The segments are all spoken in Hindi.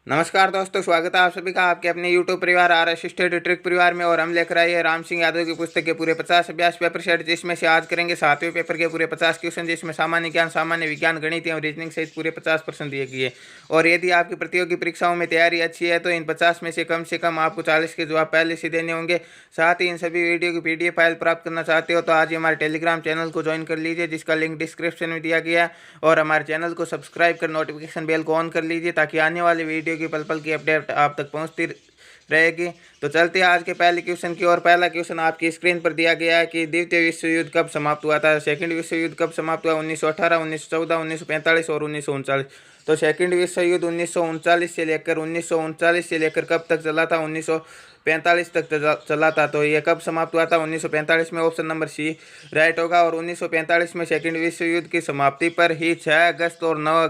नमस्कार दोस्तों, स्वागत है आप सभी का आपके अपने YouTube परिवार आर असिस्टेड ट्रिक परिवार में। और हम लेकर आए हैं राम सिंह यादव की पुस्तक के पूरे 50 अभ्यास पेपर सेट, जिसमें से आज करेंगे 7वें पेपर के पूरे 50 क्वेश्चन, जिसमें सामान्य ज्ञान, सामान्य विज्ञान, गणित एवं रीजनिंग सहित पूरे 50% दिए गए। और यदि आपकी प्रतियोगी परीक्षाओं में तैयारी अच्छी है तो इन 50 में से कम आपको 40 के जवाब पहले से देने होंगे। साथ ही इन सभी वीडियो की PDF फाइल प्राप्त करना चाहते हो तो आज ही हमारे टेलीग्राम चैनल को ज्वाइन कर लीजिए, जिसका लिंक डिस्क्रिप्शन में दिया गया है। और हमारे चैनल को सब्सक्राइब कर नोटिफिकेशन बेल को ऑन कर लीजिए, ताकि आने वाली वीडियो की पल पल की अपडेट आप तक पहुंचती रहेगी। तो चलते हैं आज के पहले क्वेश्चन की ओर। पहला क्वेश्चन आपकी स्क्रीन पर दिया गया है कि द्वितीय विश्व युद्ध कब समाप्त हुआ था। सेकंड विश्व युद्ध कब समाप्त हुआ? 1918, 1914, 1945 और 1939। तो सेकंड विश्व युद्ध 1939 से लेकर कब तक चला था? 1945 तक चला था। तो ये कब समाप्त हुआ था? 1945 में। ऑप्शन नंबर सी राइट होगा। और 1945 में सेकंड विश्व युद्ध की समाप्ति पर ही 6 अगस्त और 9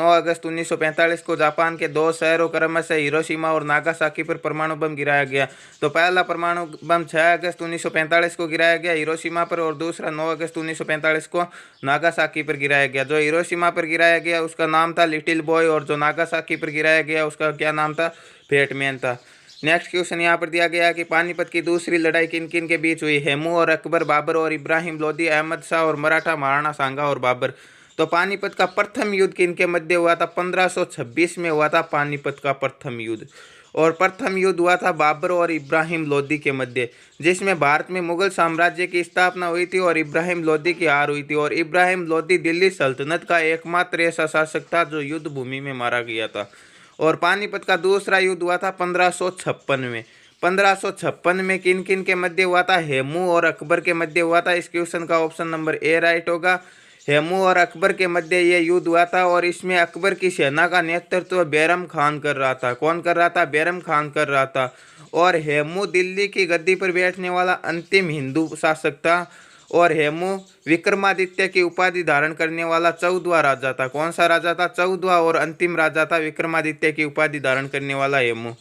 अगस्त 1945 को जापान के दो शहरों क्रमशः हिरोशिमा और नागासाकी पर परमाणु बम गिराया गया। तो पहला परमाणु बम 6 अगस्त 1945 को गिराया गया हिरोशिमा पर, और दूसरा 9 अगस्त 1945 को नागासाकी पर गिराया गया। जो हिरोशिमा पर गिराया गया उसका नाम था लिटिल बॉय, और जो नागासाकी पर गिराया गया उसका क्या नाम था? फैटमैन था। नेक्स्ट क्वेश्चन यहाँ पर दिया गया है कि पानीपत की दूसरी लड़ाई किन किन के बीच हुई? हेमू और अकबर, बाबर और इब्राहिम लोदी, अहमद शाह और मराठा, महाराणा सांगा और बाबर। तो पानीपत का प्रथम युद्ध किन के मध्य हुआ था? 1526 में हुआ था पानीपत का प्रथम युद्ध। और प्रथम युद्ध हुआ था बाबर और इब्राहिम लोदी के मध्य, जिसमें भारत में मुगल साम्राज्य की स्थापना हुई थी और इब्राहिम लोदी की हार हुई थी। और इब्राहिम लोदी दिल्ली सल्तनत का एकमात्र ऐसा शासक था जो युद्ध भूमि में मारा गया था। और पानीपत का दूसरा युद्ध हुआ था 1556 में। 1556 में किन किन के मध्य हुआ था? हेमू और अकबर के मध्य हुआ था। इस क्वेश्चन का ऑप्शन नंबर ए राइट होगा। हेमू और अकबर के मध्य ये युद्ध हुआ था, और इसमें अकबर की सेना का नेतृत्व बैरम खान कर रहा था। कौन कर रहा था? बैरम खान कर रहा था। और हेमू दिल्ली की गद्दी पर बैठने वाला अंतिम हिंदू शासक था। और हेमू विक्रमादित्य की उपाधि धारण करने वाला 14वां राजा था। कौन सा राजा था? 14वां और अंतिम राजा था विक्रमादित्य की उपाधि धारण करने वाला हेमू।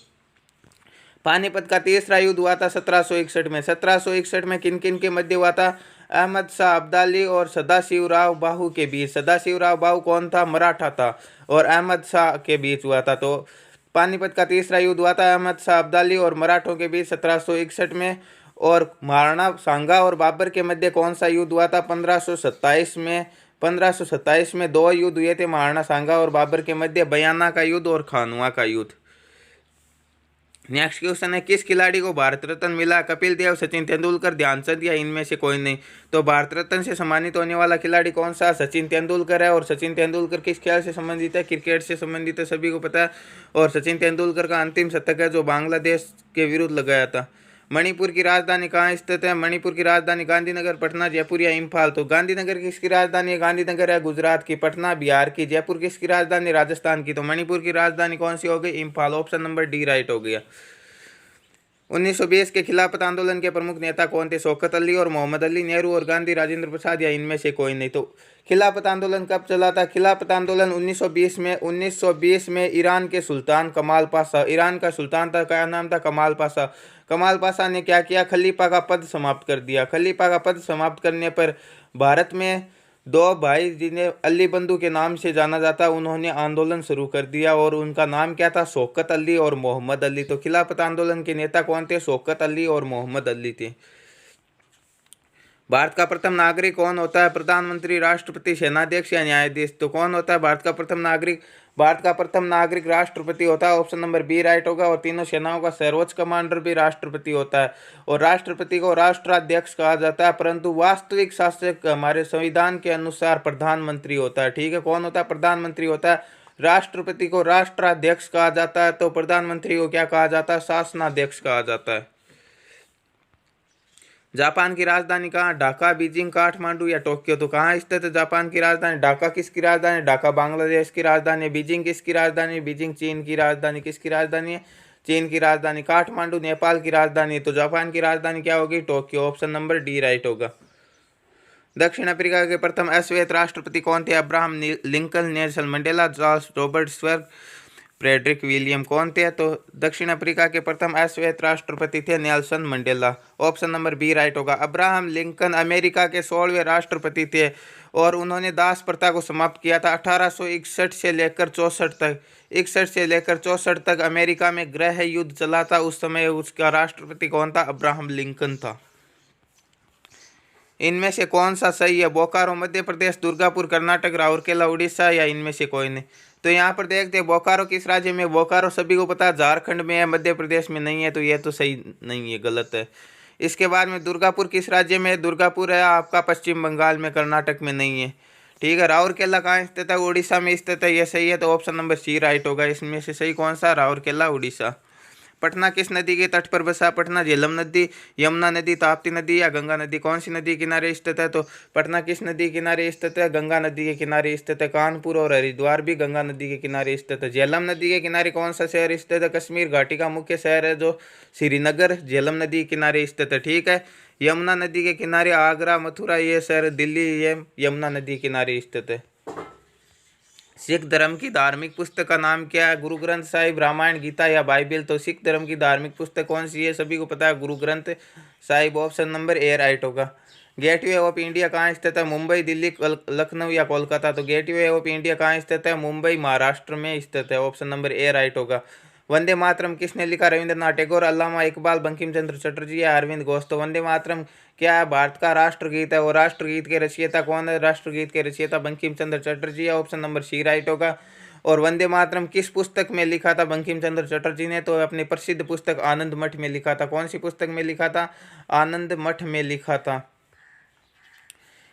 पानीपत का तीसरा युद्ध हुआ था 1761 में। 1761 में किन किन के मध्य हुआ था? अहमद शाह अब्दाली और सदाशिवराव बाहू के बीच। सदाशिवराव बाहू कौन था? मराठा था। और अहमद शाह के बीच हुआ था। तो पानीपत का तीसरा युद्ध हुआ था अहमद शाह अब्दाली और मराठों के बीच 1761 में। और महाराणा सांगा और बाबर के मध्य कौन सा युद्ध हुआ था? 1527 में। 1527 में दो युद्ध हुए थे महाराणा सांगा और बाबर के मध्य, बयाना का युद्ध और खानुआ का युद्ध। नेक्स्ट क्वेश्चन है, किस खिलाड़ी को भारत रत्न मिला? कपिल देव, सचिन तेंदुलकर, ध्यानचंद या इनमें से कोई नहीं? तो भारत रत्न से सम्मानित होने वाला खिलाड़ी कौन सा? सचिन तेंदुलकर है। और सचिन तेंदुलकर किस खेल से संबंधित है? क्रिकेट से संबंधित है, सभी को पता है। और सचिन तेंदुलकर का अंतिम शतक है जो बांग्लादेश के विरुद्ध लगाया था। मणिपुर की राजधानी कहाँ स्थित है? मणिपुर की राजधानी गांधीनगर, पटना, जयपुर या इम्फाल? तो गांधीनगर किसकी राजधानी है? गांधीनगर है गुजरात की। पटना बिहार की। जयपुर किसकी राजधानी? राजस्थान की। तो मणिपुर की राजधानी कौन सी हो गई? Imphal. Option number D right हो गया। 1920 के खिलाफत आंदोलन के प्रमुख नेता कौन थे? शौकत अली और मोहम्मद अली, नेहरू और गांधी, राजेंद्र प्रसाद या इनमें से कोई नहीं? तो खिलाफत आंदोलन कब चला था? खिलाफत आंदोलन 1920 में ईरान के सुल्तान कमाल पाशा, ईरान का सुल्तान था, क्या नाम था? कमाल पाशा। कमाल पाशा ने क्या किया? खलीफा का पद समाप्त कर दिया। खलीफा का पद समाप्त करने पर भारत में दो भाई जिन्हें अली बंधु के नाम से जाना जाता, उन्होंने आंदोलन शुरू कर दिया। और उनका नाम क्या था? शौकत अली और मोहम्मद अली। तो खिलाफत आंदोलन के नेता कौन थे? शौकत अली और मोहम्मद अली थे। भारत का प्रथम नागरिक कौन होता है? प्रधानमंत्री, राष्ट्रपति, सेनाध्यक्ष या न्यायाधीश? तो कौन होता है भारत का प्रथम नागरिक? भारत का प्रथम नागरिक राष्ट्रपति होता है। ऑप्शन नंबर बी राइट होगा। और तीनों सेनाओं का सर्वोच्च कमांडर भी राष्ट्रपति होता है। और राष्ट्रपति को राष्ट्राध्यक्ष कहा जाता है, परंतु वास्तविक शासक हमारे संविधान के अनुसार प्रधानमंत्री होता है। ठीक है, कौन होता है? प्रधानमंत्री होता है। राष्ट्रपति को राष्ट्राध्यक्ष कहा जाता है, तो प्रधानमंत्री को क्या कहा जाता है? शासनाध्यक्ष कहा जाता है। जापान की राजधानी कहाँ? ढाका, बीजिंग, काठमांडू या टोक्यो? तो कहाँ स्थित है जापान की राजधानी? ढाका किसकी राजधानी? ढाका बांग्लादेश की राजधानी है। बीजिंग किसकी राजधानी? बीजिंग चीन की राजधानी। किसकी राजधानी है? चीन की राजधानी। काठमांडू नेपाल की राजधानी है। तो जापान की राजधानी क्या होगी? Tokyo. Option number D right होगा। दक्षिण अफ्रीका के प्रथम अश्वेत राष्ट्रपति कौन थे? Abraham Lincoln, Nelson Mandela, Charles Robert स्वर्ग, फ्रेडरिक विलियम कौन थे? तो दक्षिण अफ्रीका के प्रथम अश्वेत राष्ट्रपति थे Nelson Mandela. Option number B right होगा। अब्राहम लिंकन अमेरिका के 16वें राष्ट्रपति थे और उन्होंने दास प्रथा को समाप्त किया था 1861 से लेकर 64 तक। 61 से लेकर 64 तक अमेरिका में गृह युद्ध चला था, उस समय उसका राष्ट्रपति कौन था? अब्राहम लिंकन था। इनमें से कौन सा सही है? बोकारो मध्य प्रदेश, दुर्गापुर कर्नाटक, राउरकेला उड़ीसा, या इनमें से कोई नहीं? तो यहाँ पर देखते हैं बोकारो किस राज्य में। बोकारो सभी को पता है झारखंड में है, मध्य प्रदेश में नहीं है, तो यह तो सही नहीं है, गलत है। इसके बाद में दुर्गापुर किस राज्य में है? दुर्गापुर है आपका पश्चिम बंगाल में, कर्नाटक में नहीं है। ठीक है। राउरकेला कहाँ स्थित है? उड़ीसा में स्थित है, यह सही है। तो ऑप्शन नंबर सी राइट होगा। इसमें से सही कौन सा? राउरकेला उड़ीसा। पटना किस नदी के तट पर बसा? पटना झेलम नदी, यमुना नदी, ताप्ती नदी, या गंगा नदी? कौन सी नदी किनारे स्थित है? तो पटना किस नदी के किनारे स्थित है? गंगा नदी के किनारे स्थित है। कानपुर और हरिद्वार भी गंगा नदी के किनारे स्थित है। झेलम नदी के किनारे कौन सा शहर स्थित है? कश्मीर घाटी का मुख्य शहर है जो श्रीनगर झेलम नदी के किनारे स्थित है। ठीक है। यमुना नदी के किनारे आगरा, मथुरा, ये शहर दिल्ली, ये यमुना नदी के किनारे स्थित है। सिख धर्म की धार्मिक पुस्तक का नाम क्या है? गुरु ग्रंथ साहिब, रामायण, गीता, या बाइबल? तो सिख धर्म की धार्मिक पुस्तक कौन सी है? सभी को पता है, Guru Granth Sahib. Option number A right होगा। गेटवे ऑफ इंडिया कहाँ स्थित है? मुंबई, दिल्ली, लखनऊ, या कोलकाता? तो गेटवे ऑफ इंडिया कहाँ स्थित है? मुंबई, महाराष्ट्र में स्थित है। ऑप्शन नंबर ए राइट होगा। वंदे मातरम किसने लिखा? रविंद्रनाथ टैगोर, अल्लामा इकबाल, बंकिम चंद्र चटर्जी, या अरविंद घोष? तो वंदे मातरम क्या है? भारत का राष्ट्रगीत है। और राष्ट्रगीत के रचयिता कौन है? राष्ट्रगीत के रचयिता बंकिम चंद्र चटर्जी है। ऑप्शन नंबर सी राइट होगा। और वंदे मातरम किस पुस्तक में लिखा था बंकिम चंद्र चटर्जी ने? तो अपनी प्रसिद्ध पुस्तक आनंद मठ में लिखा था। कौन सी पुस्तक में लिखा था? आनंद मठ में लिखा था।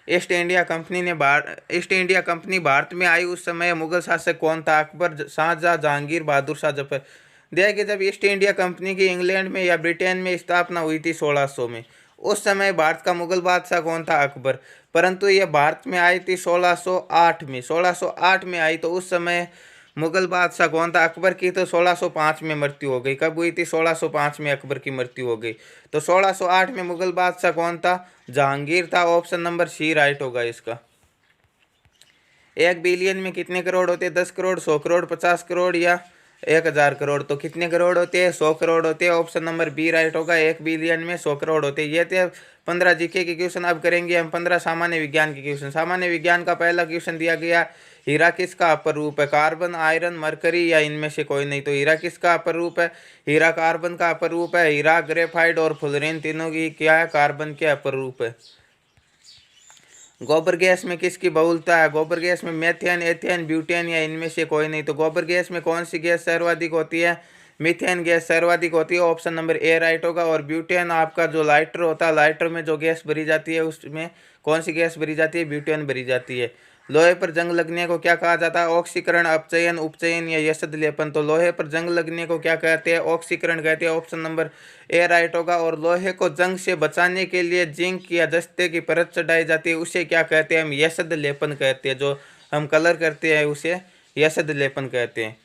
ईस्ट इंडिया कंपनी भारत में आई उस समय मुगल शासक कौन था? अकबर, शाहजहां, जहांगीर, बहादुर शाह जफर? देखिए, जब ईस्ट इंडिया कंपनी की इंग्लैंड में या ब्रिटेन में स्थापना हुई थी 1600 में, उस समय भारत का मुगल बादशाह कौन था? अकबर। परंतु यह भारत में आई थी 1608 में। 1608 में आई, तो उस समय मुगल बादशाह कौन था? अकबर की तो 1605 में मृत्यु हो गई। कब हुई थी? 1605 में अकबर की मृत्यु हो गई। तो 1608 में मुगल बादशाह कौन था? जहांगीर था। ऑप्शन नंबर सी राइट होगा इसका। 1 बिलियन में कितने करोड़ होते हैं? 10 करोड़, 100 करोड़, 50 करोड़, या 1000 करोड़? तो कितने करोड़ होते हैं? 100 करोड़ होते हैं। ऑप्शन नंबर बी राइट होगा। 1 बिलियन में 100 करोड़ होते हैं। ये थे 15 जीके के क्वेश्चन। अब करेंगे हम 15 सामान्य विज्ञान के क्वेश्चन। सामान्य विज्ञान का पहला क्वेश्चन दिया गया, हीरा किसका अपर रूप है? कार्बन, आयरन, मरकरी, या इनमें से कोई नहीं? तो हीरा किसका अपर रूप है? हीरा कार्बन का अपर रूप है। हीरा, ग्रेफाइट और फुलरेन तीनों की क्या है? कार्बन के अपर रूप है। गोबर गैस में किसकी बहुलता है? गोबर गैस में मेथेन, एथेन, ब्यूटेन, या इनमें से कोई नहीं? तो गोबर गैस में कौन सी गैस सर्वाधिक होती है? मीथेन गैस सर्वाधिक होती है। ऑप्शन नंबर ए राइट होगा। और ब्यूटेन आपका जो लाइटर होता है, लाइटर में जो गैस भरी जाती है, उसमें कौन सी गैस भरी जाती है? ब्यूटेन भरी जाती है। लोहे पर जंग लगने को क्या कहा जाता है? ऑक्सीकरण, अपचयन, उपचयन, या यशद लेपन? तो लोहे पर जंग लगने को क्या कहते हैं? ऑक्सीकरण कहते हैं। ऑप्शन नंबर ए राइट होगा। और लोहे को जंग से बचाने के लिए जिंक या जस्ते की परत चढ़ाई जाती है, उसे क्या कहते हैं? हम यशद लेपन कहते हैं। जो हम कलर करते हैं उसे यशद लेपन कहते हैं।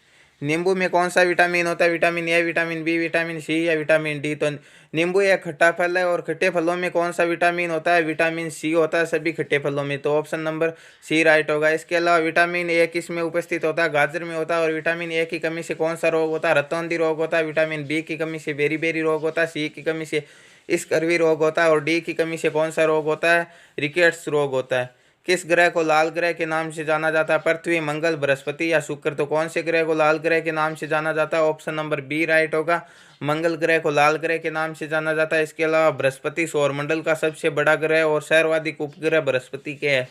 नींबू में कौन सा विटामिन होता है? Vitamin A, vitamin B, vitamin C, या विटामिन डी? तो नींबू एक खट्टा फल है, और खट्टे फलों में कौन सा विटामिन होता है? विटामिन सी होता है सभी खट्टे फलों में। तो ऑप्शन नंबर सी राइट होगा। इसके अलावा विटामिन ए किस में उपस्थित होता है? गाजर में होता है। और विटामिन ए की कमी से कौन सा रोग होता है? रतौंधी रोग होता है। विटामिन बी की कमी से बेरी रोग होता है। सी की कमी से स्कर्वी रोग होता है। और डी की कमी से कौन सा रोग होता है? रिकेट्स रोग होता है। किस ग्रह को लाल ग्रह के नाम से जाना जाता है? पृथ्वी, मंगल, बृहस्पति, या शुक्र? तो कौन से ग्रह को लाल ग्रह के नाम से जाना जाता है? ऑप्शन नंबर बी राइट होगा। मंगल ग्रह को लाल ग्रह के नाम से जाना जाता है। इसके अलावा बृहस्पति सौरमंडल का सबसे बड़ा ग्रह और सर्वाधिक उपग्रह बृहस्पति के है।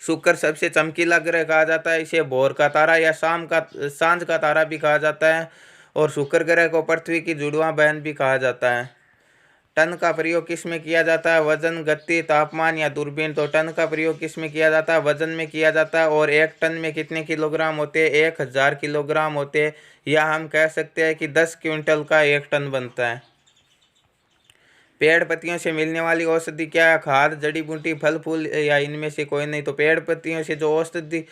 शुक्र सबसे चमकीला ग्रह कहा जाता है। इसे भोर का तारा या सांझ का तारा भी कहा जाता है। और शुक्र ग्रह को पृथ्वी की जुड़वा बहन भी कहा जाता है। टन का प्रयोग किस में किया जाता है? वजन, गति, तापमान, या दूरबीन? तो टन का प्रयोग किस में किया जाता है? वजन में किया जाता है। और 1 टन में कितने किलोग्राम होते हैं? 1000 किलोग्राम होते हैं। या हम कह सकते हैं कि 10 क्विंटल का 1 टन बनता है। पेड़ पत्तियों से मिलने वाली औषधि क्या है? खाद, जड़ी बूटी, फल फूल, या इनमें से कोई नहीं? तो पेड़ पत्तियों से जो औषधि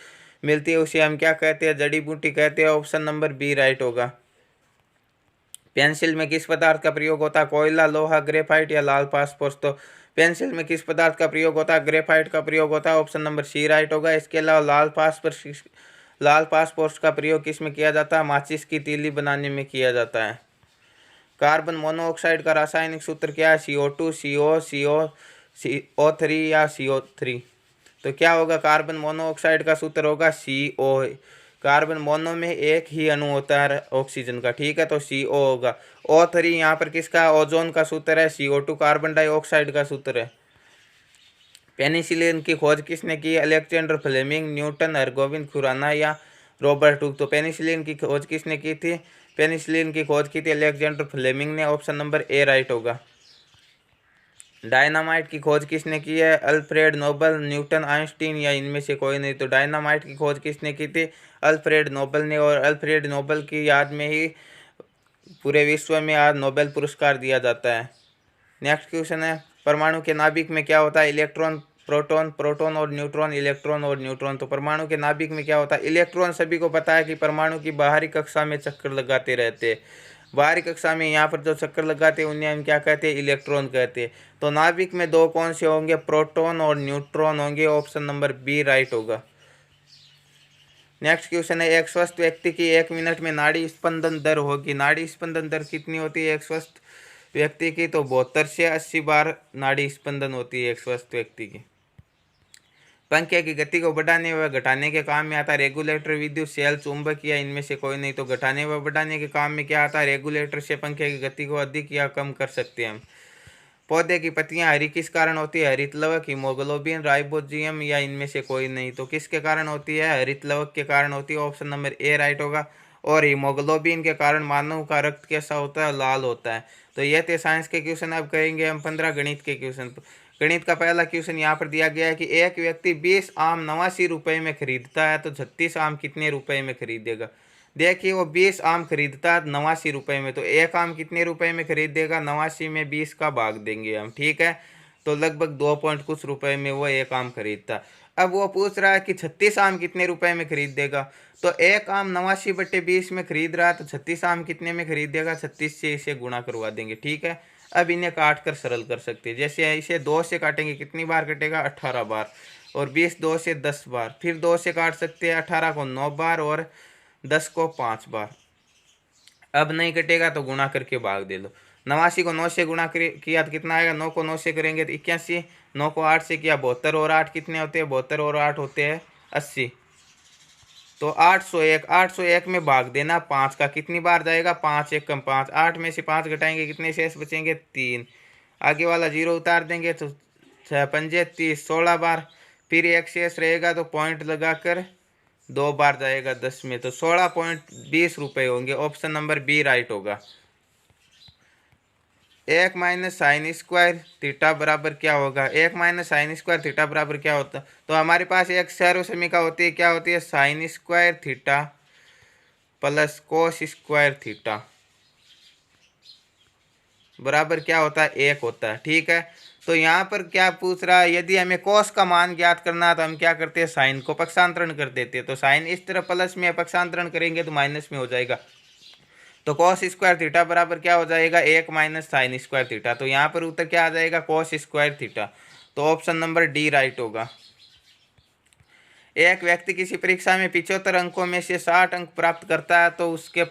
मिलती है उसे हम क्या कहते हैं? जड़ी बूटी कहते हैं। ऑप्शन नंबर बी राइट होगा। पेंसिल में किस पदार्थ का प्रयोग होता है? कोयला, लोहा, ग्रेफाइट, या लाल फास्फोरस? तो पेंसिल में किस पदार्थ का प्रयोग होता है? ग्रेफाइट का प्रयोग होता है। ऑप्शन नंबर सी राइट होगा। इसके अलावा लाल फास्फोरस लाल फास्फोरस का प्रयोग किस में किया जाता है? माचिस की तीली बनाने में किया जाता है। कार्बन मोनोऑक्साइड का रासायनिक सूत्र क्या है? CO2, CO, CO3 या CO3। तो क्या होगा? कार्बन मोनोऑक्साइड का सूत्र होगा CO। कार्बन मोनो में एक ही अणु होता है ऑक्सीजन का, ठीक है, तो CO होगा। O3 यहाँ पर किसका? ओजोन का सूत्र है। CO2 कार्बन डाइऑक्साइड का सूत्र है। पेनिसिलिन की खोज किसने की? Alexander Fleming, Newton, Hargobind Khurana या रॉबर्ट हुक। तो पेनिसिलिन की खोज किसने की थी? पेनिसिलिन की खोज की थी अलेक्जेंडर फ्लेमिंग ने। ऑप्शन नंबर ए राइट होगा। डायनामाइट की खोज किसने की है? अल्फ्रेड नोबल, न्यूटन, आइंस्टीन या इनमें से कोई नहीं। तो डायनामाइट की खोज किसने की थी? अल्फ्रेड नोबल ने। और अल्फ्रेड नोबल की याद में ही पूरे विश्व में आज नोबेल पुरस्कार दिया जाता है। नेक्स्ट क्वेश्चन है, परमाणु के नाभिक में क्या होता है? इलेक्ट्रॉन, प्रोटॉन, प्रोटॉन और न्यूट्रॉन, इलेक्ट्रॉन और न्यूट्रॉन। तो परमाणु के नाभिक में क्या होता है? इलेक्ट्रॉन। सभी को पता है कि परमाणु की बाहरी कक्षा में चक्कर लगाते रहते हैं। बाहरी कक्षा में यहाँ पर जो चक्कर लगाते हैं उन्हें हम क्या कहते हैं? इलेक्ट्रॉन कहते हैं। तो नाभिक में दो कौन से होंगे? प्रोटॉन और न्यूट्रॉन होंगे। ऑप्शन नंबर बी राइट होगा। नेक्स्ट क्वेश्चन है, एक स्वस्थ व्यक्ति की 1 मिनट में नाड़ी स्पंदन दर होगी। नाड़ी स्पंदन दर कितनी होती है एक स्वस्थ व्यक्ति की? तो 72 से 80 बार नाड़ी स्पंदन होती है एक स्वस्थ व्यक्ति की। पंखे की गति को बढ़ाने व घटाने के काम में आता है रेगुलेटर, विद्युत, सेल, चुंबक या इनमें से कोई नहीं। तो घटाने व बढ़ाने के काम में क्या आता है? रेगुलेटर से पंखे की गति को अधिक या कम कर सकते हैं हम। पौधे की पत्तियां हरी किस कारण होती है? हरित लवक, हीमोग्लोबिन, राइबोजियम या इनमें से कोई नहीं। तो किसके कारण होती है? हरित लवक के कारण होती है। ऑप्शन नंबर ए राइट होगा। और हीमोग्लोबिन के कारण मानव का रक्त कैसा होता है? लाल होता है। तो ये थे साइंस के क्वेश्चन। अब करेंगे हम 15 गणित के क्वेश्चन। गणित का पहला क्वेश्चन यहाँ पर दिया गया है कि एक व्यक्ति 20 आम 89 रुपये में खरीदता है तो 36 आम कितने रुपए में खरीदेगा? देखिए, वो 20 आम खरीदता है 89 रुपये में, तो एक आम कितने रुपए में खरीदेगा? 89 में 20 का भाग देंगे हम, ठीक है, तो लगभग 2 पॉइंट कुछ रुपए में वो एक आम खरीदता। अब वो पूछ रहा है कि 36 आम कितने रुपए में खरीदेगा। तो एक आम 89/20 में खरीद रहा है तो 36 आम कितने में खरीदेगा? 36 से इसे गुणा करवा देंगे, ठीक है। अब इन्हें काट कर सरल कर सकते हैं। जैसे इसे 2 से काटेंगे, कितनी बार कटेगा? 18 बार। और 20 2 से 10 बार। फिर 2 से काट सकते हैं 18 को 9 बार और 10 को 5 बार। अब नहीं कटेगा तो गुणा करके भाग दे लो। 89 को 9 से गुणा किया तो कितना आएगा? 9 को 9 से करेंगे तो 81। 9 को 8 से किया 72 और 8 कितने होते हैं? 72 और 8 होते हैं 80। तो 801, 801 में भाग देना 5 का, कितनी बार जाएगा? 5 1 कम 5, 8 में से 5 घटाएंगे, कितने शेष बचेंगे? 3। आगे वाला 0 उतार देंगे तो 6 पंजे 30, 16 बार। फिर एक शेष रहेगा तो पॉइंट लगाकर 2 बार जाएगा 10 में, तो 16.20 रुपये होंगे। ऑप्शन नंबर बी राइट होगा। 1 माइनस साइन स्क्वायर थीटा बराबर क्या होगा? 1 माइनस साइन स्क्वायर थीटा बराबर क्या होता है? तो हमारे पास एक सर्व समीका होती है, क्या होती है? Sine square theta plus cos square theta बराबर क्या होता है? 1 होता है, ठीक है। तो यहाँ पर क्या पूछ रहा है? यदि हमें कोस का मान ज्ञात करना है तो हम क्या करते हैं? साइन को पक्षांतरण कर देते हैं। तो साइन इस तरह प्लस में पक्षांतरण करेंगे तो माइनस में हो जाएगा। तो कॉस स्क्वायर थीटा बराबर क्या हो जाएगा? 1 माइनस साइन स्क्वायर थीटा। तो यहाँ पर उत्तर क्या आ जाएगा? Cos square theta. तो ऑप्शन नंबर डी राइट होगा। एक व्यक्ति किसी परीक्षा में 75 अंकों में से 60 अंक प्राप्त करता है तो उसके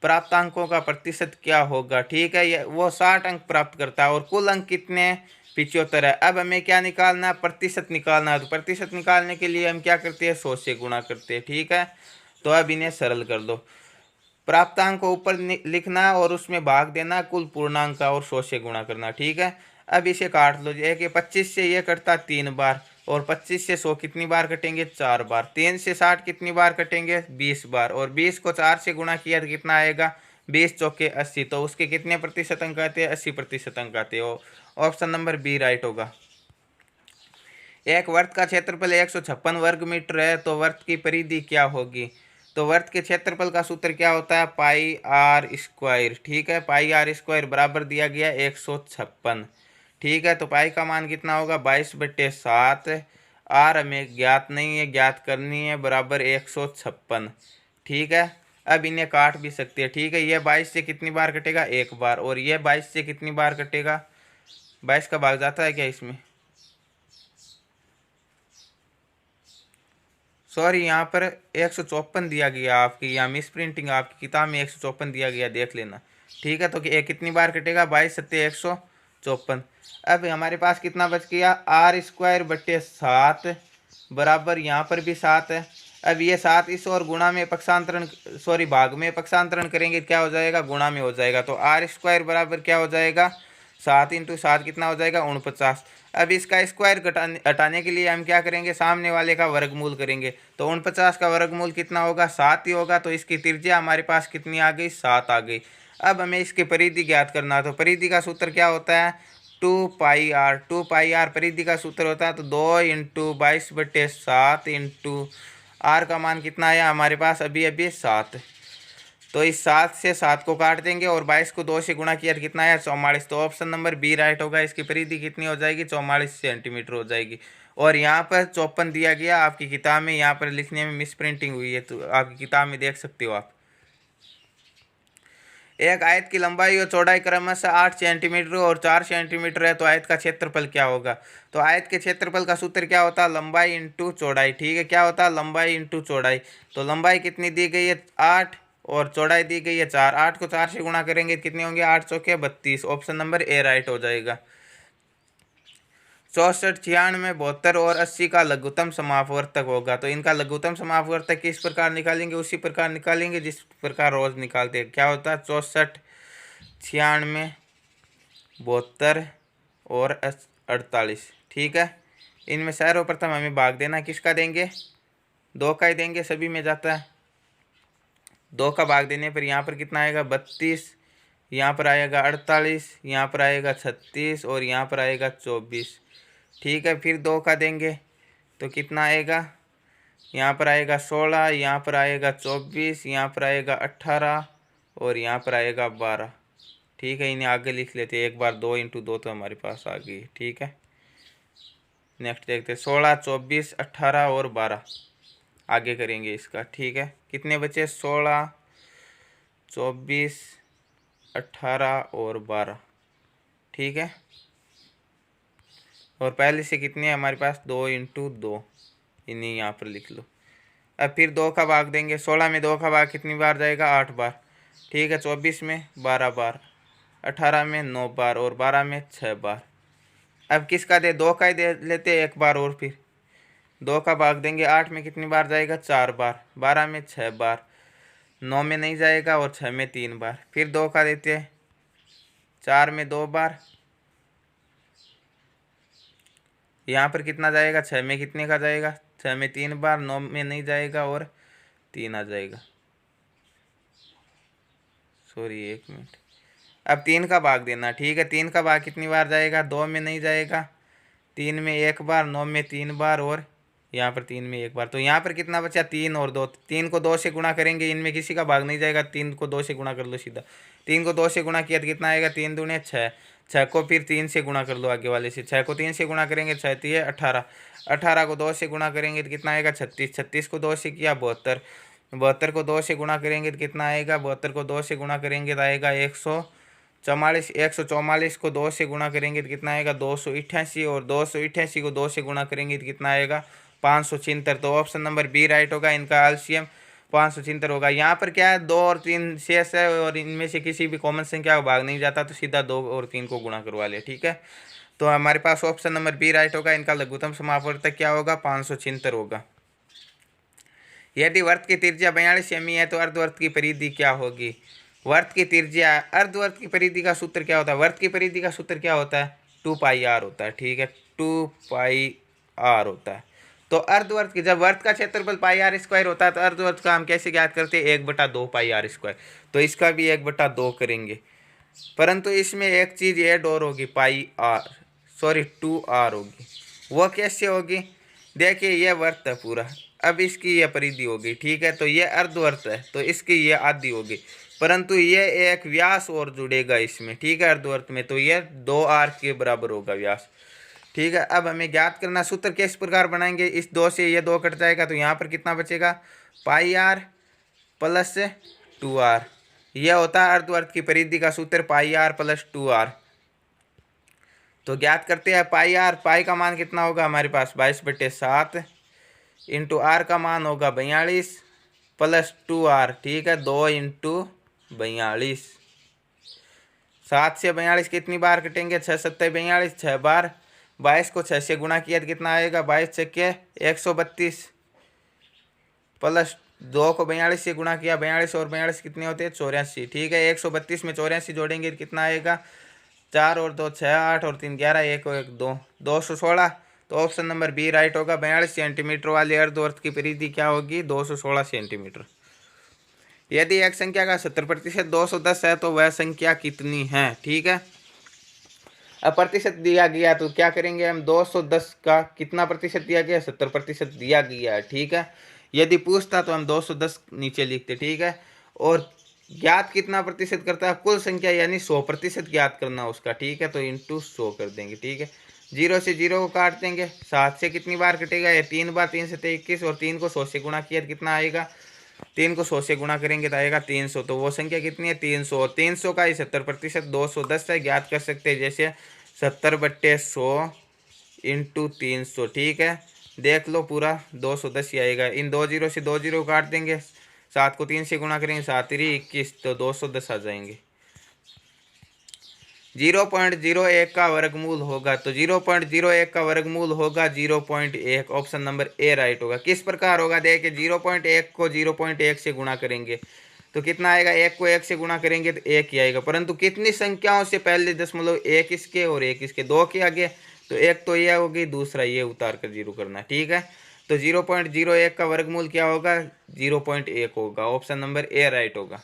प्राप्तांकों का प्रतिशत क्या होगा? ठीक है, ये वो 60 अंक प्राप्त करता है और कुल अंक कितने? 75 है। अब हमें क्या निकालना है? प्रतिशत निकालना है। तो प्रतिशत निकालने के लिए हम क्या करते हैं? 100 से गुणा करते हैं, ठीक है। तो अब इन्हें सरल कर दो। प्राप्तांक को ऊपर लिखना और उसमें भाग देना कुल पूर्णांक का और 100 से गुणा करना, ठीक है। अब इसे काट लो। कि 25 से ये कटता 3 बार और 25 से 100 कितनी बार कटेंगे? 4 बार। 3 से 60 कितनी बार कटेंगे? 20 बार। और 20 को 4 से गुणा किया तो कितना आएगा? 20 चौके 80। तो उसके कितने प्रतिशत अंक आते हैं? 80% अंक आते हैं। ऑप्शन नंबर बी राइट होगा। एक वर्त का क्षेत्रफल 156 वर्ग मीटर है तो वर्त की परिधि क्या होगी? तो वर्त के क्षेत्रफल का सूत्र क्या होता है? पाई आर स्क्वायर, ठीक है। पाई आर स्क्वायर बराबर दिया गया 156, ठीक है। तो पाई का मान कितना होगा? 22/7। आर हमें ज्ञात नहीं है, ज्ञात करनी है, बराबर 156, ठीक है। अब इन्हें काट भी सकते हैं, ठीक है। ये 22 से कितनी बार कटेगा? 1 बार। और ये 22 से कितनी बार कटेगा? 22 का भाग जाता है क्या इसमें? सॉरी, यहाँ पर 154 दिया गया आपकी, यहाँ मिस प्रिंटिंग, आपकी किताब में 154 दिया गया, देख लेना। ठीक है, तो कि कितनी बार कटेगा, 22 सत्ते 154। अब हमारे पास कितना बच गया, r²/7 बराबर यहाँ पर भी 7 है। अब ये 7 इस और गुणा में पक्षांतरण, सॉरी भाग में पक्षांतरण करेंगे, क्या हो जाएगा, गुणा में हो जाएगा। तो r² बराबर क्या हो जाएगा, 7 × 7 कितना हो जाएगा, 49। अब इसका स्क्वायर हटाने के लिए हम क्या करेंगे, सामने वाले का वर्गमूल करेंगे। तो 49 का वर्गमूल कितना होगा, 7 ही होगा। तो इसकी त्रिज्या हमारे पास कितनी आ गई, 7 आ गई। अब हमें इसकी परिधि ज्ञात करना। तो परिधि का सूत्र क्या होता है, 2πr। 2πr परिधि का सूत्र होता है। तो 2 × 22/7 × r का मान कितना आया हमारे पास, अभी अभी 7। तो इस 7 से 7 को काट देंगे और 22 को 2 से गुणा किया तो कितना आया, 44। तो ऑप्शन नंबर बी राइट होगा। इसकी परिधि कितनी हो जाएगी, 44 सेंटीमीटर हो जाएगी। और यहाँ पर 54 दिया गया आपकी किताब में, यहाँ पर लिखने में मिस प्रिंटिंग हुई है, तो आपकी किताब में देख सकते हो आप। एक आयत की लंबाई और चौड़ाई क्रमशः 8 सेंटीमीटर और 4 सेंटीमीटर है, तो आयत का क्षेत्रफल क्या होगा। तो आयत के क्षेत्रफल का सूत्र क्या होता है, लंबाई इंटू चौड़ाई। ठीक है, क्या होता है, लंबाई इंटू चौड़ाई। तो लंबाई कितनी दी गई है, 8 और चौड़ाई दी गई है 4। 8 को 4 से गुणा करेंगे कितने होंगे, 8 चौके 32। ऑप्शन नंबर ए राइट हो जाएगा। 64, 96, 72 और 80 का लघुत्तम समापवर्तक होगा। तो इनका लघुत्तम समापवर्तक किस प्रकार निकालेंगे, उसी प्रकार निकालेंगे जिस प्रकार रोज निकालते हैं। क्या होता है, 64, 96, 72 और 48। ठीक है, इनमें सर्वप्रथम हमें भाग देना किसका देंगे, 2 का ही देंगे, सभी में जाता है। 2 का भाग देने पर यहाँ पर कितना आएगा, 32, यहाँ पर आएगा 48, यहाँ पर आएगा 36 और यहाँ पर आएगा 24। ठीक है, फिर 2 का देंगे तो कितना आएगा, यहाँ पर आएगा 16, यहाँ पर आएगा 24, यहाँ पर आएगा 18 और यहाँ पर आएगा 12। ठीक है, इन्हें आगे लिख लेते हैं एक बार। 2 × 2 तो हमारे पास आ गई। ठीक है, नेक्स्ट देखते हैं, 16, 24, 18 और 12 आगे करेंगे इसका। ठीक है, कितने बचे, 16, 24, 18 और 12। ठीक है, और पहले से कितने हमारे पास, 2 × 2, इन्हें यहाँ पर लिख लो। अब फिर 2 का भाग देंगे, 16 में 2 का भाग कितनी बार जाएगा, 8 बार। ठीक है, 24 में 12 बार, 18 में 9 बार और 12 में 6 बार। अब किसका दे, 2 का ही दे लेते एक बार और। फिर 2 का भाग देंगे, 8 में कितनी बार जाएगा, 4 बार, 12 में 6 बार, 9 में नहीं जाएगा और 6 में 3 बार। फिर 2 का देते हैं, 4 में 2 बार, यहाँ पर कितना जाएगा, 6 में कितने का जाएगा, 6 में 3 बार, 9 में नहीं जाएगा और 3 आ जाएगा। Sorry, 1 minute. अब 3 का भाग देना। ठीक है, 3 का भाग कितनी बार जाएगा, 2 में नहीं जाएगा, 3 में 1 बार, 9 में 3 बार और यहाँ पर 3 में 1 बार। तो यहाँ पर कितना बचा, 3 और 2। 3 को 2 से गुणा करेंगे, इनमें किसी का भाग नहीं जाएगा। 3 को 2 से गुणा कर लो सीधा। 3 को 2 से गुणा किया तो कितना आएगा, 3 दूने 6। 6 को फिर 3 से गुणा कर लो आगे वाले से। 6 को 3 से गुणा करेंगे, 6 3 18। 18 को 2 से गुणा करेंगे तो कितना आएगा, 36। 36 को 2 से किया 72। 72 को 2 से गुणा करेंगे तो कितना आएगा, 72 को 2 से गुणा करेंगे तो आएगा 144। 144 को 2 से गुणा करेंगे तो कितना आएगा, 288। और 288 को 2 से गुणा करेंगे तो कितना आएगा, 576। तो ऑप्शन नंबर बी राइट होगा। इनका एलसीएम 576 होगा। यहाँ पर क्या है, 2 और 3 शेष है और इनमें से किसी भी कॉमन संख्या का भाग नहीं जाता, तो सीधा 2 और 3 को गुणा करवा ले। ठीक है, तो हमारे पास ऑप्शन नंबर बी राइट होगा। इनका लघुत्तम समापवर्तक क्या होगा, 576 होगा। यदि वर्त की त्रिज्या 42 सेमी है तो अर्धवर्त की परिधि क्या होगी। वर्त की त्रिज्या, अर्धवर्त की परिधि का सूत्र क्या होता है, वर्त की परिधि का सूत्र क्या होता है, 2πr होता है। ठीक है, 2πr होता है। तो अर्धवर्त की, जब वर्त का क्षेत्रफल πr² होता है तो अर्धवर्त का हम कैसे ज्ञात करते हैं, 1/2 πr²। तो इसका भी 1/2 करेंगे, परंतु इसमें एक चीज़ ऐड और होगी, 2r होगी। वो कैसे होगी, देखिए ये वर्त है पूरा, अब इसकी ये परिधि होगी। ठीक है, तो ये अर्धवर्त है तो इसकी ये आधी होगी, परंतु ये एक व्यास और जुड़ेगा इसमें। ठीक है, अर्धवर्त में, तो ये 2r के बराबर होगा व्यास। ठीक है, अब हमें ज्ञात करना, सूत्र किस प्रकार बनाएंगे, इस 2 से ये 2 कट जाएगा तो यहाँ पर कितना बचेगा, πr + 2r। यह होता है अर्धवर्त की परिधि का सूत्र, πr + 2r। तो ज्ञात करते हैं πr, पाई का मान कितना होगा हमारे पास, 22/7 इंटू आर का मान होगा 42 प्लस 2r, ठीक है, 2 इंटू 42। 7 से 42 कितनी बार कटेंगे, 6 7 42, 6 बार। 22 को 6 से गुणा किया तो कितना आएगा, 22 छक्के 132 प्लस 2 को 42 से गुणा किया, 42 और 42 कितने होते हैं, 84, ठीक है। 132 में 84 जोड़ेंगे तो कितना आएगा, 4 और 2 6, 8 और 3 11, 1 और 1 2, 216। तो ऑप्शन नंबर बी राइट होगा। 42 सेंटीमीटर वाली अर्धवर्त की परिधि क्या होगी, 216 सेंटीमीटर। यदि एक संख्या का 70% 210 है तो वह संख्या कितनी है, ठीक है। अब प्रतिशत दिया गया तो क्या करेंगे हम, 210 का कितना प्रतिशत दिया गया, 70% दिया गया है, ठीक है। यदि पूछता तो हम 210 नीचे लिखते, ठीक है। और ज्ञात कितना प्रतिशत करता है, कुल संख्या यानी 100% ज्ञात करना उसका, ठीक है। तो इंटू 100 कर देंगे, ठीक है। 0 से 0 को काट देंगे, 7 से कितनी बार कटेगा, ये 3 बार, 3 से 21 और 3 को 100 से गुणा किया तो कितना आएगा, 3 को 100 से गुणा करेंगे तो आएगा 300। तो वो संख्या कितनी है, 300। 300 का ही 70% 210 है, ज्ञात कर सकते हैं जैसे 70/100 इंटू 300, ठीक है। देख लो पूरा 210 ही आएगा। इन 2 जीरो से 2 जीरो काट देंगे, 7 को 3 से गुणा करेंगे, 7 3 21, तो 210 आ जाएंगे। 0.01 का वर्गमूल होगा, तो 0.01 का वर्गमूल होगा 0.1। ऑप्शन नंबर ए राइट होगा। किस प्रकार होगा, देखिए 0.1 को 0.1 से गुणा करेंगे तो कितना आएगा, 1 को 1 से गुणा करेंगे तो 1 ही आएगा। परंतु कितनी संख्याओं से पहले दशमलव, 1 इसके और 1 इसके, 2 के आगे, तो एक तो ये होगी, दूसरा ये उतार कर 0 करना, ठीक है। तो 0.01 का वर्गमूल क्या होगा, 0.1 होगा। ऑप्शन नंबर ए राइट होगा।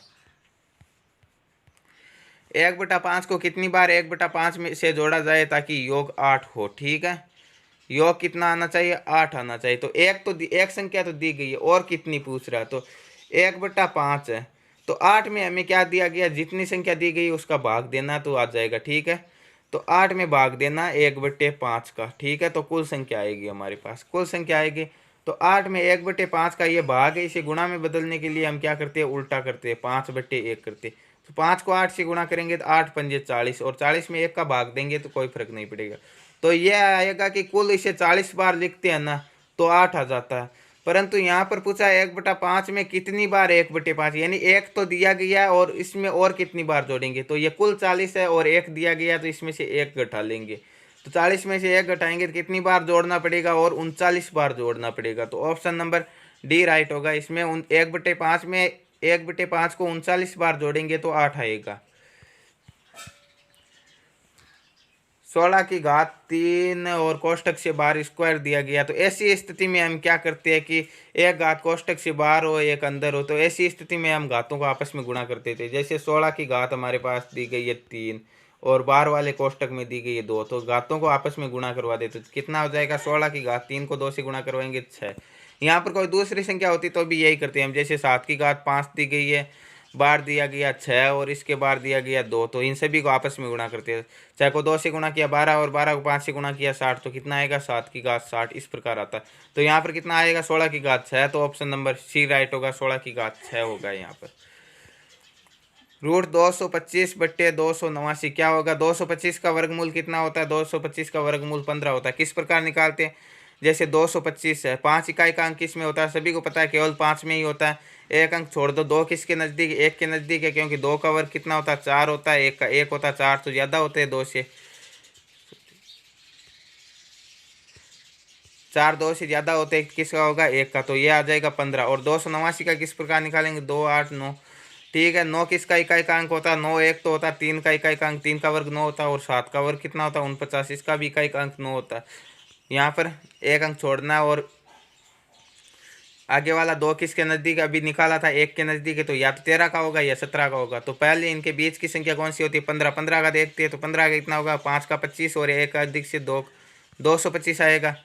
1/5 को कितनी बार 1/5 में से जोड़ा जाए ताकि योग 8 हो, ठीक है। योग कितना आना चाहिए, 8 आना चाहिए। तो एक संख्या तो दी गई है, और कितनी पूछ रहा है, तो 1/5 है। तो 8 में हमें क्या दिया गया, जितनी संख्या दी गई उसका भाग देना तो आ जाएगा, ठीक है। तो 8 में भाग देना 1/5 का, ठीक है। तो कुल संख्या आएगी हमारे पास, कुल संख्या आएगी। तो 8 में 1/5 का ये भाग है, इसे गुणा में बदलने के लिए हम क्या करते हैं, उल्टा करते हैं, 5/1 करते हैं। तो 5 को 8 से गुणा करेंगे तो 8 पंजे 40, और 40 में 1 का भाग देंगे तो कोई फर्क नहीं पड़ेगा। तो ये आएगा कि कुल इसे 40 बार लिखते हैं ना तो 8 आ जाता है। परंतु यहाँ पर पूछा 1/5 में कितनी बार 1/5, यानी 1 तो दिया गया और इसमें और कितनी बार जोड़ेंगे, तो ये कुल 40 है और 1 दिया गया तो इसमें से 1 घटा लेंगे। तो 40 में से 1 घटाएंगे तो कितनी बार जोड़ना पड़ेगा, और 39 बार जोड़ना पड़ेगा। तो ऑप्शन नंबर डी राइट होगा। इसमें 1/5 में 1/5 को 39 बार जोड़ेंगे तो 8 आएगा। 16 की घात 3 और कोष्टक से बाहर स्क्वायर दिया गया। तो ऐसी स्थिति में हम क्या करते हैं कि एक घात कोष्टक से बाहर हो, एक अंदर हो, तो ऐसी स्थिति में हम घातों को आपस में गुणा करते थे। जैसे 16 की घात हमारे पास दी गई है 3 और बाहर वाले कोष्टक में दी गई है 2, तो घातों को आपस में गुणा करवा देते। तो कितना हो जाएगा, 16 की घात 3 को 2 से गुणा करवाएंगे 6। यहाँ पर कोई दूसरी संख्या होती तो भी यही करते हैं हम। जैसे 7 की घात 5 दी गई है, बार दिया गया 6 और इसके बार दिया गया 2, तो इन सभी को आपस में गुणा करते हैं। 6 को 2 से गुणा किया 12 और 12 को 5 से गुणा किया 60, तो कितना आएगा, 7 की घात 60। इस प्रकार आता है। तो यहाँ पर कितना आएगा, 16 की घात 6। तो ऑप्शन नंबर सी राइट होगा, 16 की घात 6 होगा यहाँ पर। रूट 225/289 क्या होगा, 225 का वर्गमूल कितना होता है, 225 का वर्गमूल 15 होता है। किस प्रकार निकालते हैं, जैसे 225 है, 5 इकाई का अंक किस में होता है, सभी को पता है केवल 5 में ही होता है। एक अंक छोड़ दो, 2 किसके नज़दीक, 1 के नज़दीक है, क्योंकि 2 का वर्ग कितना होता है, 4 होता है, 1 का 1 होता है, 4 तो ज़्यादा होते हैं 2 से, 4 2 से ज़्यादा होते हैं, किसका होगा, 1 का, तो ये आ जाएगा 15। और 289 का किस प्रकार निकालेंगे, 2 8 9, ठीक है। 9 किसका इकाई का अंक होता है, 9 1 तो होता है, 3 का इकाई का अंक, 3 का वर्ग 9 होता है, और 7 का वर्ग कितना होता है, 49, इसका भी इकाई का अंक 9 होता है। यहाँ पर एक अंक छोड़ना है, और आगे वाला 2 किसके नज़दीक, अभी निकाला था 1 के नज़दीक है, तो या तो 13 का होगा या 17 का होगा। तो पहले इनके बीच की संख्या कौन सी होती है, 15, 15 का देखते हैं। तो 15 का कितना होगा, 5 का 25 और 1 अधिक से 2, 225 आएगा।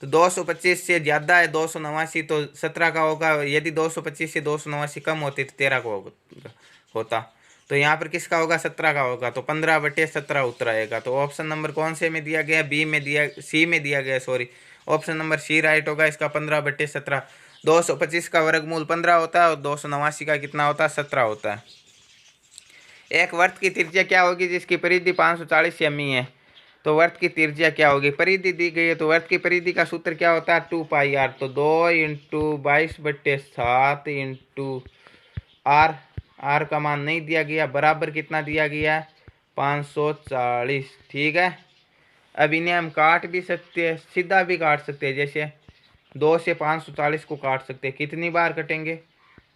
तो 225 से ज़्यादा है 289, तो 17 का होगा। यदि 225 से 289 कम होती तो 13 का होता। तो यहाँ पर किसका होगा, 17 का होगा। तो 15/17 उत्तर आएगा। तो ऑप्शन नंबर कौन से में दिया गया, बी में दिया, सी में दिया गया, sorry, option number C right होगा इसका, 15/17। 225 का वर्गमूल 15 होता है और 289 का कितना होता है, 17 होता है। एक वर्त की त्रिज्या क्या होगी जिसकी परिधि 540 सेमी है। तो वर्त की त्रिज्या क्या होगी, परिधि दी गई है तो वर्त की परिधि का सूत्र क्या होता है 2πr। तो 2 इंटू 22/7 इंटू आर, आर का मान नहीं दिया गया, बराबर कितना दिया गया है 540। ठीक है, अब इन्हें हम काट भी सकते हैं, सीधा भी काट सकते हैं, जैसे 2 से 540 को काट सकते हैं, कितनी बार कटेंगे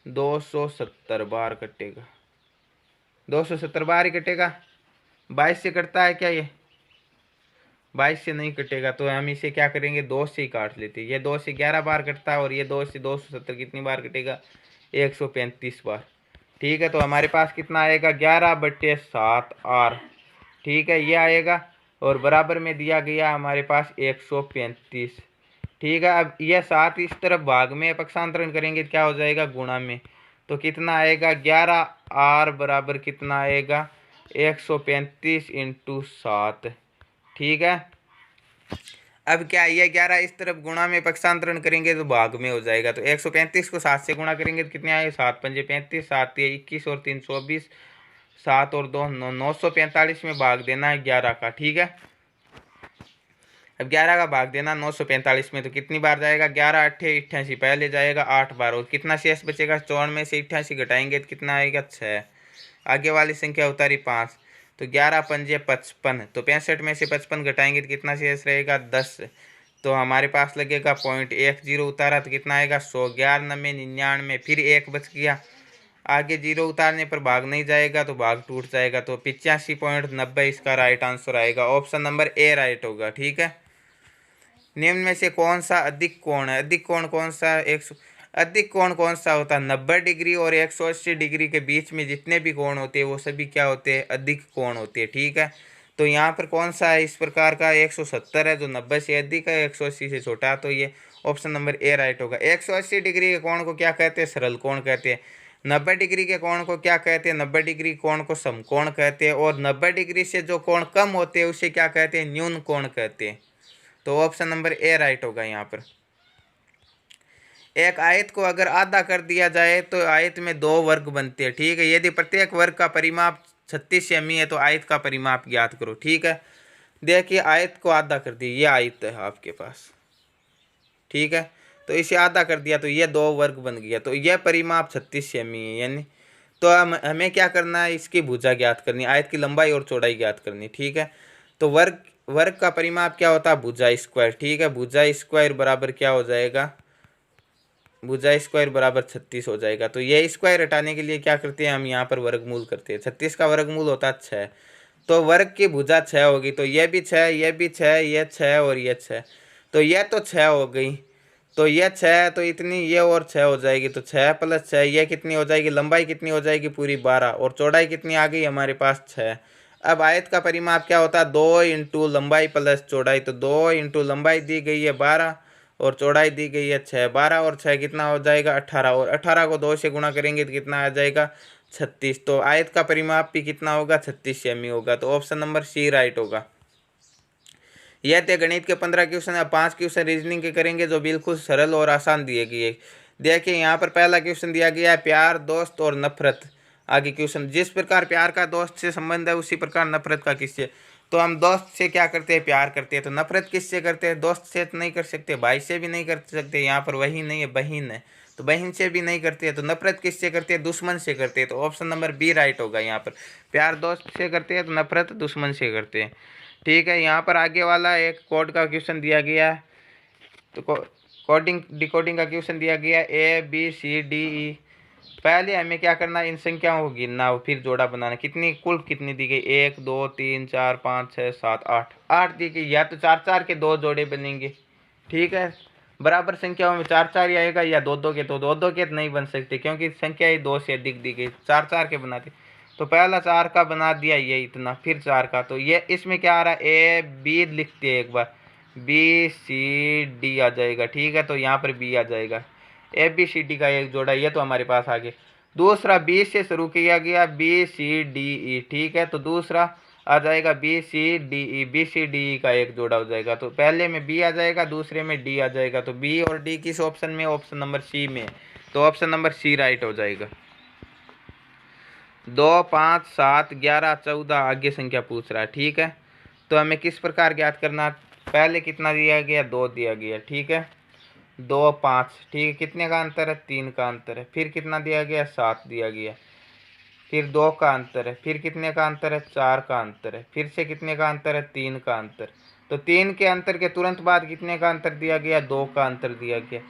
270 बार कटेगा, 270 बार ही कटेगा। 22 से कटता है क्या, ये 22 से नहीं कटेगा, तो हम इसे क्या करेंगे 2 से ही काट लेते हैं। ये 2 से 11 बार कटता है और ये 2 से 270 कितनी बार कटेगा 135 बार। ठीक है, तो हमारे पास कितना आएगा 11/7 आर। ठीक है, ये आएगा और बराबर में दिया गया हमारे पास 135। ठीक है, अब यह 7 इस तरफ भाग में पक्षांतरण करेंगे क्या हो जाएगा गुणा में, तो कितना आएगा 11 आर बराबर कितना आएगा 135 इंटू 7। ठीक है, अब क्या ये 11 इस तरफ गुणा में पक्षांतरण करेंगे तो भाग में हो जाएगा, तो 135 को 7 से गुणा करेंगे तो कितने आए 7 पंजे 35, 7 ये 21 और 3 24, 7 और 2 945 में भाग देना है 11 का। ठीक है, अब 11 का भाग देना 945 में, तो कितनी बार जाएगा 11 8 88, पहले जाएगा 8 बार और कितना शेष बचेगा 54 में से 88 घटाएंगे तो कितना आएगा 6, आगे वाली संख्या उतारी 5, तो 11 पंजे 55, तो 65 में से 55 घटाएंगे तो कितना शेष रहेगा 10, तो हमारे पास लगेगा 0.10 उतारा तो कितना आएगा 100, 11 90 99, फिर 1 बच गया, आगे 0 उतारने पर भाग नहीं जाएगा तो भाग टूट जाएगा, तो 85.90 इसका राइट आंसर आएगा, ऑप्शन नंबर ए राइट होगा। ठीक है, निम्न में से कौन सा अधिक कोण है, अधिक कोण कौन सा, अधिक कोण कौन सा होता है 90 डिग्री और 180 डिग्री के बीच में जितने भी कोण होते हैं वो सभी क्या होते हैं अधिक कोण होते हैं। ठीक है, तो यहाँ पर कौन सा है इस प्रकार का 170 है जो 90 से अधिक है 180 से छोटा है, तो ये ऑप्शन नंबर ए राइट होगा। 180 डिग्री के कोण को क्या कहते हैं सरल कोण कहते हैं, 90 डिग्री के कोण को क्या कहते हैं 90 डिग्री कोण को समकोण कहते हैं, और 90 डिग्री से जो कोण कम होते हैं उसे क्या कहते हैं न्यून कोण कहते हैं, तो ऑप्शन नंबर ए राइट होगा यहाँ पर। एक आयत को अगर आधा कर दिया जाए तो आयत में 2 वर्ग बनते हैं। ठीक है, यदि प्रत्येक वर्ग का परिमाप 36 सेमी है तो आयत का परिमाप ज्ञात करो। ठीक है, देखिए आयत को आधा कर दिया, ये आयत है आपके पास। ठीक है, तो इसे आधा कर दिया तो ये 2 वर्ग बन गया, तो यह परिमाप 36 सेमी है, यानी तो हमें क्या करना है इसकी भुजा ज्ञात करनी, आयत की लंबाई और चौड़ाई ज्ञात करनी। ठीक है, तो वर्ग का परिमाप क्या होता है भुजा स्क्वायर। ठीक है, भुजा स्क्वायर बराबर क्या हो जाएगा, भुजा स्क्वायर बराबर 36 हो जाएगा, तो ये स्क्वायर हटाने के लिए क्या करते हैं हम यहाँ पर वर्गमूल करते हैं, 36 का वर्गमूल होता है 6, तो वर्ग की भुजा 6 होगी, तो ये भी 6 ये भी 6 ये 6 और ये 6, तो ये तो 6 हो गई, तो ये 6 तो इतनी ये और 6 हो जाएगी, तो 6 + 6 ये कितनी हो जाएगी, लंबाई कितनी हो जाएगी पूरी 12, और चौड़ाई कितनी आ गई हमारे पास 6। अब आयत का परिमाप क्या होता है 2 इंटू लंबाई प्लस चौड़ाई, तो 2 इंटू लंबाई दी गई है 12 और चौड़ाई दी गई है 6, 12 और 6 कितना हो जाएगा 18, और 18 को 2 से गुणा करेंगे तो कितना आ जाएगा 36, तो आयत का परिमाप भी कितना होगा 36 सेमी होगा, तो ऑप्शन नंबर सी राइट होगा। यह थे गणित के 15 क्वेश्चन या 5 क्वेश्चन रीजनिंग के करेंगे जो बिल्कुल सरल और आसान दिए गए। देखिए यहाँ पर पहला क्वेश्चन दिया गया है प्यार दोस्त और नफरत। आगे क्वेश्चन, जिस प्रकार प्यार का दोस्त से संबंध है उसी प्रकार नफरत का किससे, तो हम दोस्त से क्या करते हैं प्यार करते हैं, तो नफरत किससे करते हैं, दोस्त से तो नहीं कर सकते, भाई से भी नहीं कर सकते, यहाँ पर वही नहीं है बहन है तो बहन से भी नहीं करते हैं, तो नफरत किससे करते हैं दुश्मन से करते हैं, तो ऑप्शन नंबर बी राइट होगा। यहाँ पर प्यार दोस्त से करते हैं तो नफरत दुश्मन से करते हैं। ठीक है, यहाँ पर आगे वाला एक कोड का क्वेश्चन दिया गया है, तो कोडिंग डिकोडिंग का क्वेश्चन दिया गया ABCDE। पहले हमें क्या करना है इन संख्याओं को गिनना और फिर जोड़ा बनाना, कितनी कुल कितनी दी गई 1 2 3 4 5 6 7 8, 8 दी गई, या तो 4 4 के 2 जोड़े बनेंगे। ठीक है, बराबर संख्याओं में 4 4 आएगा या 2 2 के, तो 2 2 के नहीं बन सकते क्योंकि संख्या ही 2 से अधिक दी गई, 4 4 के बनाते, तो पहला 4 का बना दिया ये इतना, फिर 4 का, तो ये इसमें क्या आ रहा है AB लिखते हैं एक बार, BCD आ जाएगा। ठीक है, तो यहाँ पर B आ जाएगा, ABCD का एक जोड़ा ये तो हमारे पास आ गया। दूसरा 20 से शुरू किया गया BCDE। ठीक है, तो दूसरा आ जाएगा BCDE, BCDE का एक जोड़ा हो जाएगा, तो पहले में B आ जाएगा दूसरे में D आ जाएगा, तो B और D किस ऑप्शन में, ऑप्शन नंबर C में, तो ऑप्शन नंबर C राइट हो जाएगा। 2 5 7 11 14 आगे संख्या पूछ रहा है। ठीक है, तो हमें किस प्रकार ज्ञात करना, पहले कितना दिया गया, 2 दिया गया, ठीक है, 2 5, ठीक है, कितने का अंतर है, 3 का अंतर है, फिर कितना दिया गया, 7 दिया गया, फिर 2 का अंतर है, फिर कितने का अंतर है, 4 का अंतर है, फिर से कितने का अंतर है, 3 का अंतर। तो 3 के अंतर के तुरंत बाद कितने का अंतर दिया गया, 2 का अंतर दिया गया।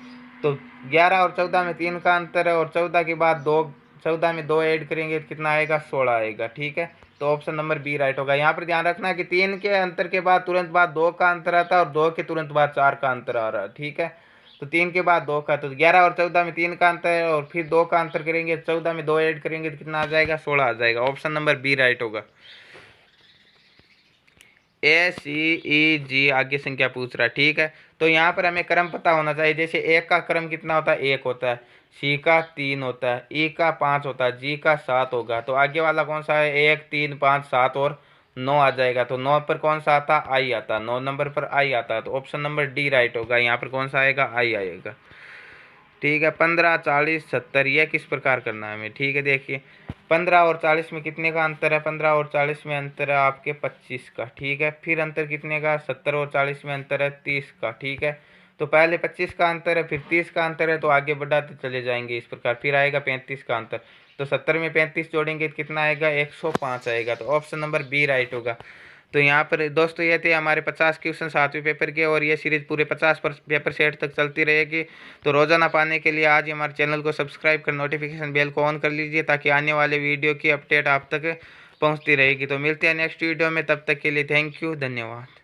तो 11 और 14 में 3 का अंतर है, और 14 के बाद 2, 14 में 2 ऐड करेंगे तो कितना आएगा, 16 आएगा, ठीक है। तो ऑप्शन नंबर बी राइट होगा। यहाँ पर ध्यान रखना है कि 3 के अंतर के बाद तुरंत बाद 2 का अंतर आता है और 2 के तुरंत बाद 4 का अंतर आ रहा है, ठीक है। तो 3 के बाद 2 का, तो 11 और 14 में 3 का अंतर है और फिर 2 का अंतर करेंगे, 14 में 2 ऐड करेंगे तो कितना आ जाएगा, 16 आ जाएगा। ऑप्शन नंबर बी राइट होगा। ए सी ई जी आगे संख्या पूछ रहा है, ठीक है। तो यहाँ पर हमें क्रम पता होना चाहिए। जैसे एक का क्रम कितना होता है, 1 होता है, सी का 3 होता है, ई का 5 होता है, जी का 7 होगा। तो आगे वाला कौन सा है, 1 3 5 7 और 9 आ जाएगा। तो 9 पर कौन सा आता, आई आता, 9 नंबर पर आई आता है। तो ऑप्शन नंबर डी राइट होगा। यहाँ पर कौन सा आएगा, आई आएगा, ठीक है। 15 40 70 यह किस प्रकार करना है हमें, ठीक है। देखिए 15 और 40 में कितने का अंतर है, 15 और 40 में अंतर है आपके 25 का, ठीक है। फिर अंतर कितने का, 70 और 40 में अंतर है 30 का, ठीक है। तो पहले 25 का अंतर है, फिर 30 का अंतर है, तो आगे बढ़ाते चले जाएंगे इस प्रकार। फिर आएगा 35 का अंतर, तो 70 में 35 जोड़ेंगे तो कितना आएगा, 105 आएगा। तो ऑप्शन नंबर बी राइट होगा। तो यहाँ पर दोस्तों ये थे हमारे 50 क्वेश्चन 7वें पेपर के, और ये सीरीज पूरे 50 पेपर सेट तक चलती रहेगी। तो रोजाना पाने के लिए आज ही हमारे चैनल को सब्सक्राइब कर नोटिफिकेशन बेल को ऑन कर लीजिए, ताकि आने वाले वीडियो की अपडेट आप तक पहुँचती रहेगी। तो मिलते हैं नेक्स्ट वीडियो में, तब तक के लिए थैंक यू, धन्यवाद।